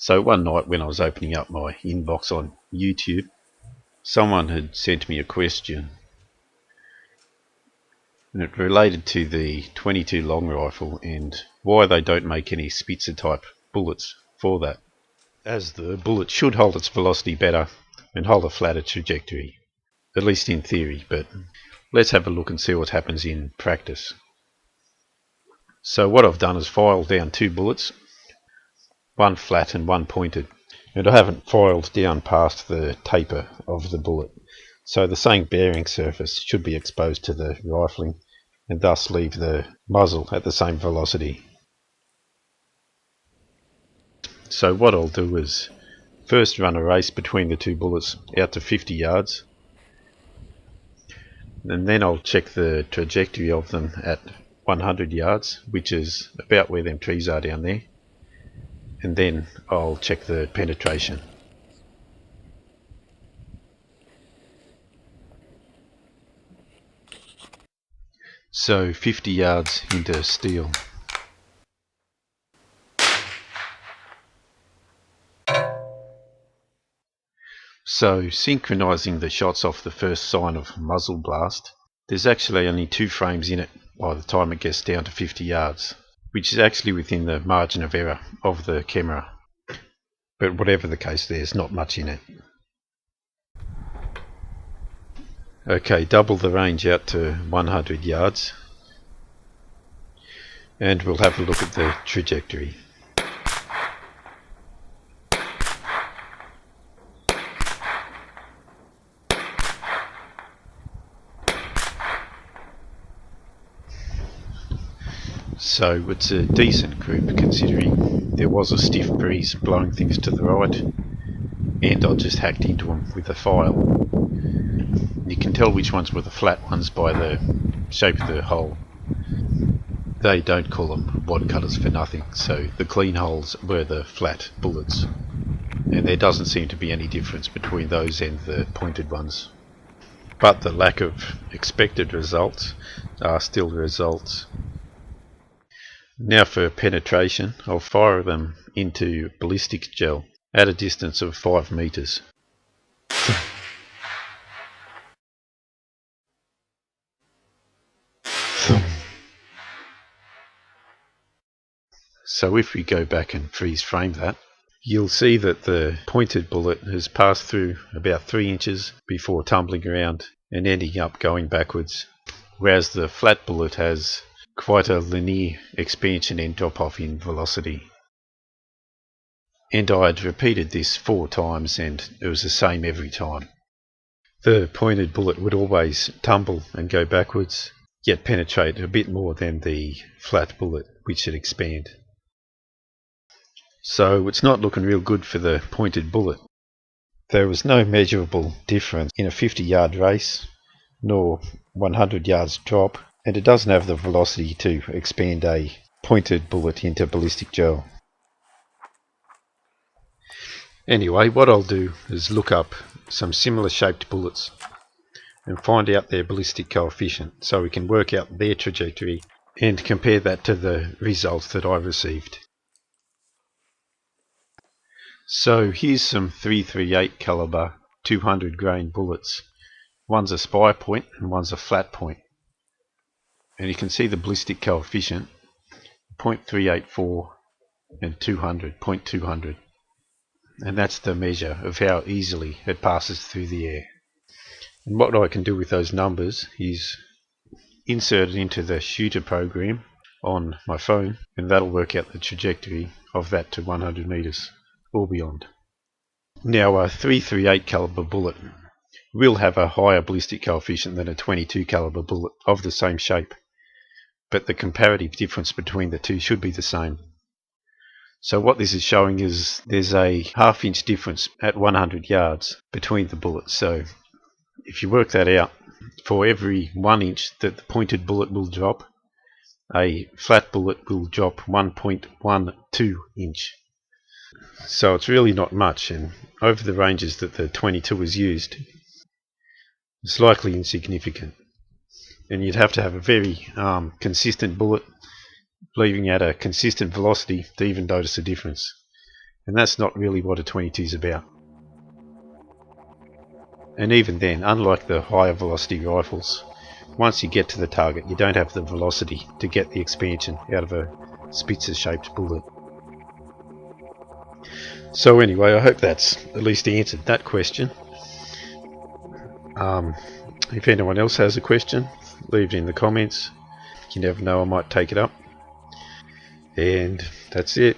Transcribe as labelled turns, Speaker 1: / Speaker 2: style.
Speaker 1: So one night when I was opening up my inbox on YouTube, someone had sent me a question, and it related to the 22 long rifle and why they don't make any spitzer type bullets for that, as the bullet should hold its velocity better and hold a flatter trajectory, at least in theory. But let's have a look and see what happens in practice. So what I've done is filed down two bullets, one flat and one pointed, and I haven't filed down past the taper of the bullet, so the same bearing surface should be exposed to the rifling and thus leave the muzzle at the same velocity. So what I'll do is first run a race between the two bullets out to 50 yards, and then I'll check the trajectory of them at 100 yards, which is about where them trees are down there, and then I'll check the penetration. So 50 yards into steel. So synchronizing the shots off the first sign of muzzle blast, there's actually only 2 frames in it by the time it gets down to 50 yards, which is actually within the margin of error of the camera. But whatever the case, there's not much in it. Okay, double the range out to 100 yards, and we'll have a look at the trajectory. So it's a decent group considering there was a stiff breeze blowing things to the right, and I just hacked into them with a file. You can tell which ones were the flat ones by the shape of the hole. They don't call them wadcutters for nothing, so the clean holes were the flat bullets, and there doesn't seem to be any difference between those and the pointed ones. But the lack of expected results are still results. Now for penetration, I'll fire them into ballistic gel at a distance of 5 meters. So if we go back and freeze frame that, you'll see that the pointed bullet has passed through about 3 inches before tumbling around and ending up going backwards, whereas the flat bullet has quite a linear expansion and drop off in velocity. And I'd repeated this 4 times and it was the same every time. The pointed bullet would always tumble and go backwards, yet penetrate a bit more than the flat bullet, which would expand. So it's not looking real good for the pointed bullet. There was no measurable difference in a 50-yard race, nor 100 yards drop, and it doesn't have the velocity to expand a pointed bullet into ballistic gel. Anyway, what I'll do is look up some similar shaped bullets and find out their ballistic coefficient so we can work out their trajectory and compare that to the results that I received. So here's some 338 caliber 200 grain bullets. One's a spy point and one's a flat point. And you can see the ballistic coefficient, 0.384 and 200, 0.200. And that's the measure of how easily it passes through the air. And what I can do with those numbers is insert it into the shooter program on my phone, and that'll work out the trajectory of that to 100 meters or beyond. Now a 338 caliber bullet will have a higher ballistic coefficient than a 22 caliber bullet of the same shape, but the comparative difference between the two should be the same. So what this is showing is there's a half-inch difference at 100 yards between the bullets. So if you work that out, for every 1 inch that the pointed bullet will drop, a flat bullet will drop 1.12 inch. So it's really not much, and over the ranges that the 22 is used, it's likely insignificant. And you'd have to have a very consistent bullet leaving at a consistent velocity to even notice a difference. And that's not really what a 22 is about. And even then, unlike the higher velocity rifles, once you get to the target, you don't have the velocity to get the expansion out of a spitzer shaped bullet. So anyway, I hope that's at least answered that question. If anyone else has a question, leave it in the comments. You never know, I might take it up. And that's it.